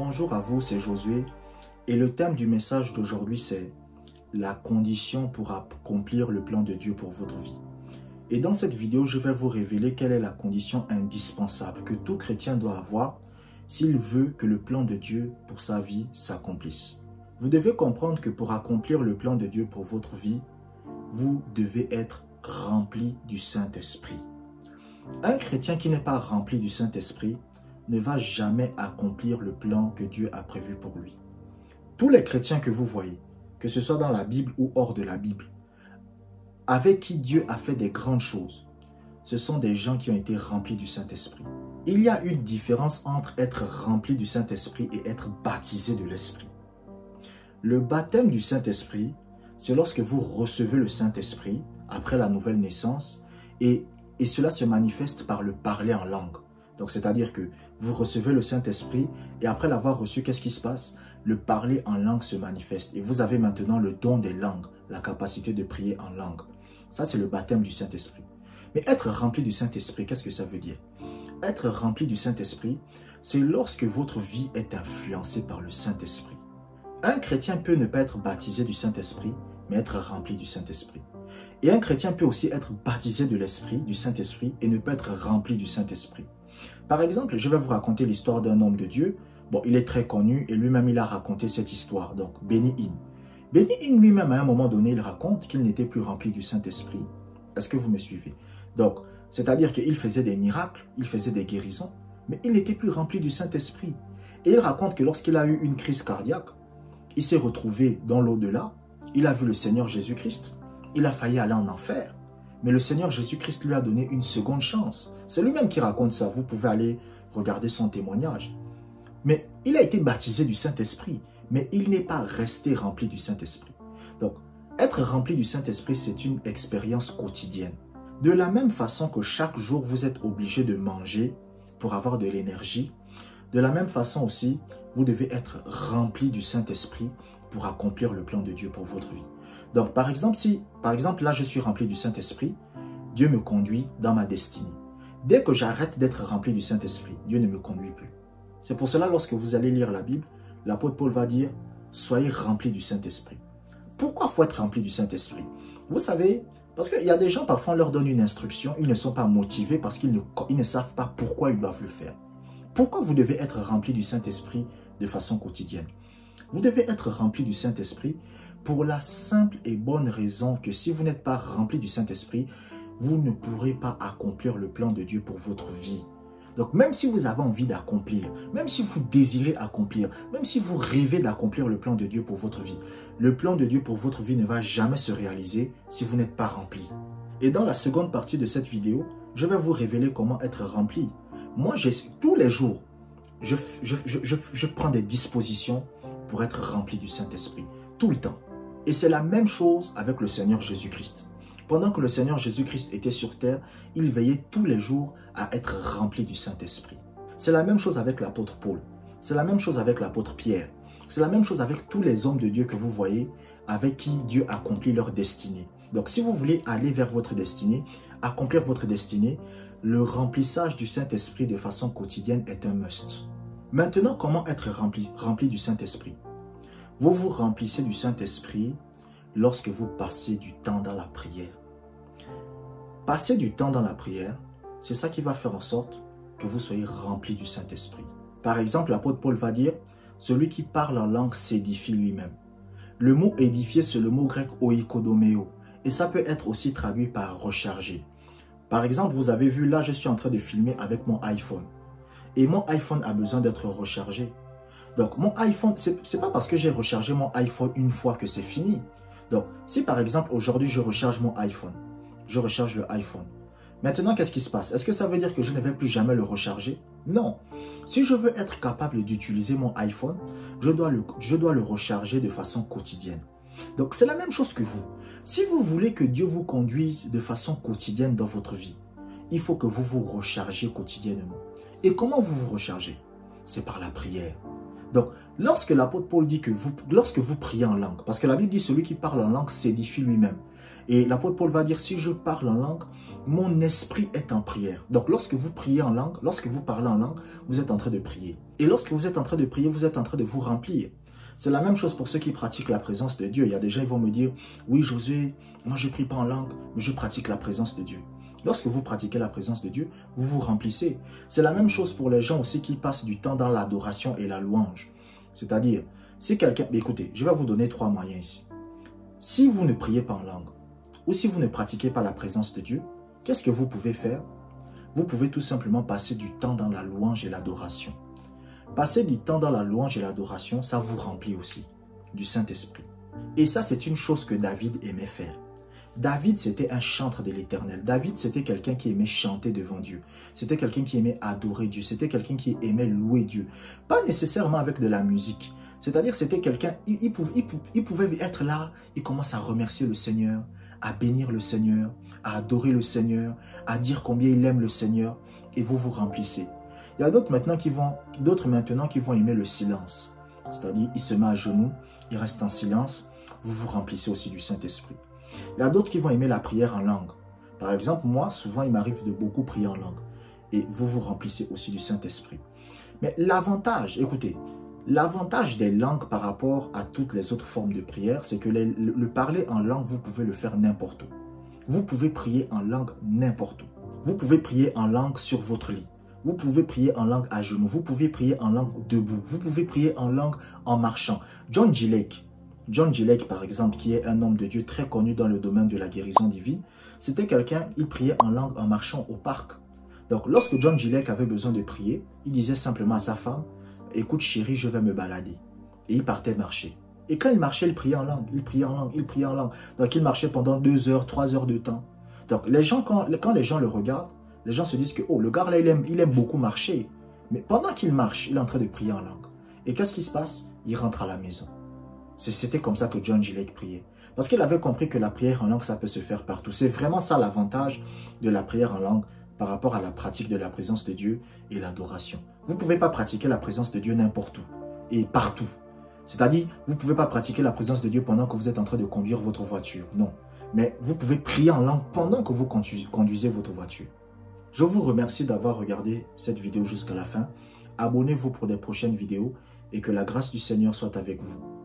Bonjour à vous, c'est Josué et le thème du message d'aujourd'hui c'est la condition pour accomplir le plan de Dieu pour votre vie. Et dans cette vidéo, je vais vous révéler quelle est la condition indispensable que tout chrétien doit avoir s'il veut que le plan de Dieu pour sa vie s'accomplisse. Vous devez comprendre que pour accomplir le plan de Dieu pour votre vie, vous devez être rempli du Saint-Esprit. Un chrétien qui n'est pas rempli du Saint-Esprit ne va jamais accomplir le plan que Dieu a prévu pour lui. Tous les chrétiens que vous voyez, que ce soit dans la Bible ou hors de la Bible, avec qui Dieu a fait des grandes choses, ce sont des gens qui ont été remplis du Saint-Esprit. Il y a une différence entre être rempli du Saint-Esprit et être baptisé de l'Esprit. Le baptême du Saint-Esprit, c'est lorsque vous recevez le Saint-Esprit après la nouvelle naissance et cela se manifeste par le parler en langue. Donc, c'est-à-dire que vous recevez le Saint-Esprit et après l'avoir reçu, qu'est-ce qui se passe? Le parler en langue se manifeste et vous avez maintenant le don des langues, la capacité de prier en langue. Ça, c'est le baptême du Saint-Esprit. Mais être rempli du Saint-Esprit, qu'est-ce que ça veut dire? Être rempli du Saint-Esprit, c'est lorsque votre vie est influencée par le Saint-Esprit. Un chrétien peut ne pas être baptisé du Saint-Esprit, mais être rempli du Saint-Esprit. Et un chrétien peut aussi être baptisé de l'Esprit, du Saint-Esprit, et ne pas être rempli du Saint-Esprit. Par exemple, je vais vous raconter l'histoire d'un homme de Dieu. Bon, il est très connu et lui-même, il a raconté cette histoire. Donc, Benny Hinn. Benny Hinn lui-même, à un moment donné, il raconte qu'il n'était plus rempli du Saint-Esprit. Est-ce que vous me suivez? Donc, c'est-à-dire qu'il faisait des miracles, il faisait des guérisons, mais il n'était plus rempli du Saint-Esprit. Et il raconte que lorsqu'il a eu une crise cardiaque, il s'est retrouvé dans l'au-delà, il a vu le Seigneur Jésus-Christ, il a failli aller en enfer. Mais le Seigneur Jésus-Christ lui a donné une seconde chance. C'est lui-même qui raconte ça. Vous pouvez aller regarder son témoignage. Mais il a été baptisé du Saint-Esprit. Mais il n'est pas resté rempli du Saint-Esprit. Donc, être rempli du Saint-Esprit, c'est une expérience quotidienne. De la même façon que chaque jour, vous êtes obligé de manger pour avoir de l'énergie. De la même façon aussi, vous devez être rempli du Saint-Esprit pour accomplir le plan de Dieu pour votre vie. Donc, par exemple, là, je suis rempli du Saint-Esprit, Dieu me conduit dans ma destinée. Dès que j'arrête d'être rempli du Saint-Esprit, Dieu ne me conduit plus. C'est pour cela, lorsque vous allez lire la Bible, l'apôtre Paul va dire, soyez remplis du Saint-Esprit. Pourquoi faut être rempli du Saint-Esprit? Vous savez, parce qu'il y a des gens, parfois, on leur donne une instruction, ils ne sont pas motivés parce qu'ils ne savent pas pourquoi ils doivent le faire. Pourquoi vous devez être rempli du Saint-Esprit de façon quotidienne? Vous devez être rempli du Saint-Esprit pour la simple et bonne raison que si vous n'êtes pas rempli du Saint-Esprit, vous ne pourrez pas accomplir le plan de Dieu pour votre vie. Donc même si vous avez envie d'accomplir, même si vous désirez accomplir, même si vous rêvez d'accomplir le plan de Dieu pour votre vie, le plan de Dieu pour votre vie ne va jamais se réaliser si vous n'êtes pas rempli. Et dans la seconde partie de cette vidéo, je vais vous révéler comment être rempli. Moi, tous les jours, je prends des dispositions pour être rempli du Saint-Esprit, tout le temps. Et c'est la même chose avec le Seigneur Jésus-Christ. Pendant que le Seigneur Jésus-Christ était sur terre, il veillait tous les jours à être rempli du Saint-Esprit. C'est la même chose avec l'apôtre Paul. C'est la même chose avec l'apôtre Pierre. C'est la même chose avec tous les hommes de Dieu que vous voyez, avec qui Dieu accomplit leur destinée. Donc si vous voulez aller vers votre destinée, accomplir votre destinée, le remplissage du Saint-Esprit de façon quotidienne est un must. Maintenant, comment être rempli du Saint-Esprit? Vous vous remplissez du Saint-Esprit lorsque vous passez du temps dans la prière. Passer du temps dans la prière, c'est ça qui va faire en sorte que vous soyez rempli du Saint-Esprit. Par exemple, l'apôtre Paul va dire, celui qui parle en langue s'édifie lui-même. Le mot édifier, c'est le mot grec oikodomeo. Et ça peut être aussi traduit par recharger. Par exemple, vous avez vu, là, je suis en train de filmer avec mon iPhone. Et mon iPhone a besoin d'être rechargé. Donc, mon iPhone, c'est pas parce que j'ai rechargé mon iPhone une fois que c'est fini. Donc, si par exemple, aujourd'hui, je recharge mon iPhone, je recharge le iPhone. Maintenant, qu'est-ce qui se passe? Est-ce que ça veut dire que je ne vais plus jamais le recharger? Non. Si je veux être capable d'utiliser mon iPhone, je dois le recharger de façon quotidienne. Donc, c'est la même chose que vous. Si vous voulez que Dieu vous conduise de façon quotidienne dans votre vie, il faut que vous vous rechargiez quotidiennement. Et comment vous vous rechargez? C'est par la prière. Donc, lorsque l'apôtre Paul dit que lorsque vous priez en langue, parce que la Bible dit celui qui parle en langue s'édifie lui-même. Et l'apôtre Paul va dire, si je parle en langue, mon esprit est en prière. Donc, lorsque vous priez en langue, lorsque vous parlez en langue, vous êtes en train de prier. Et lorsque vous êtes en train de prier, vous êtes en train de vous remplir. C'est la même chose pour ceux qui pratiquent la présence de Dieu. Il y a des gens qui vont me dire, oui Josué, moi je ne prie pas en langue, mais je pratique la présence de Dieu. Lorsque vous pratiquez la présence de Dieu, vous vous remplissez. C'est la même chose pour les gens aussi qui passent du temps dans l'adoration et la louange. C'est-à-dire, si quelqu'un... Écoutez, je vais vous donner 3 moyens ici. Si vous ne priez pas en langue, ou si vous ne pratiquez pas la présence de Dieu, qu'est-ce que vous pouvez faire? Vous pouvez tout simplement passer du temps dans la louange et l'adoration. Passer du temps dans la louange et l'adoration, ça vous remplit aussi du Saint-Esprit. Et ça, c'est une chose que David aimait faire. David, c'était un chantre de l'Éternel. David, c'était quelqu'un qui aimait chanter devant Dieu. C'était quelqu'un qui aimait adorer Dieu. C'était quelqu'un qui aimait louer Dieu. Pas nécessairement avec de la musique. C'est-à-dire, c'était quelqu'un, il pouvait être là, il commence à remercier le Seigneur, à bénir le Seigneur, à adorer le Seigneur, à dire combien il aime le Seigneur, et vous vous remplissez. Il y a d'autres maintenant qui vont aimer le silence. C'est-à-dire, il se met à genoux, il reste en silence, vous vous remplissez aussi du Saint-Esprit. Il y a d'autres qui vont aimer la prière en langue. Par exemple, moi, souvent, il m'arrive de beaucoup prier en langue. Et vous vous remplissez aussi du Saint-Esprit. Mais l'avantage, écoutez, l'avantage des langues par rapport à toutes les autres formes de prière, c'est que le parler en langue, vous pouvez le faire n'importe où. Vous pouvez prier en langue n'importe où. Vous pouvez prier en langue sur votre lit. Vous pouvez prier en langue à genoux. Vous pouvez prier en langue debout. Vous pouvez prier en langue en marchant. John G. Lake, par exemple, qui est un homme de Dieu très connu dans le domaine de la guérison divine, c'était quelqu'un, il priait en langue en marchant au parc. Donc, lorsque John G. Lake avait besoin de prier, il disait simplement à sa femme, « Écoute chérie, je vais me balader. » Et il partait marcher. Et quand il marchait, il priait en langue, il priait en langue, il priait en langue. Donc, il marchait pendant 2 heures, 3 heures de temps. Donc, les gens, quand les gens le regardent, les gens se disent que, oh, le gars là, il aime beaucoup marcher. Mais pendant qu'il marche, il est en train de prier en langue. Et qu'est-ce qui se passe? Il rentre à la maison. C'était comme ça que John G. Lake priait. Parce qu'il avait compris que la prière en langue, ça peut se faire partout. C'est vraiment ça l'avantage de la prière en langue par rapport à la pratique de la présence de Dieu et l'adoration. Vous ne pouvez pas pratiquer la présence de Dieu n'importe où et partout. C'est-à-dire, vous ne pouvez pas pratiquer la présence de Dieu pendant que vous êtes en train de conduire votre voiture. Non. Mais vous pouvez prier en langue pendant que vous conduisez votre voiture. Je vous remercie d'avoir regardé cette vidéo jusqu'à la fin. Abonnez-vous pour des prochaines vidéos et que la grâce du Seigneur soit avec vous.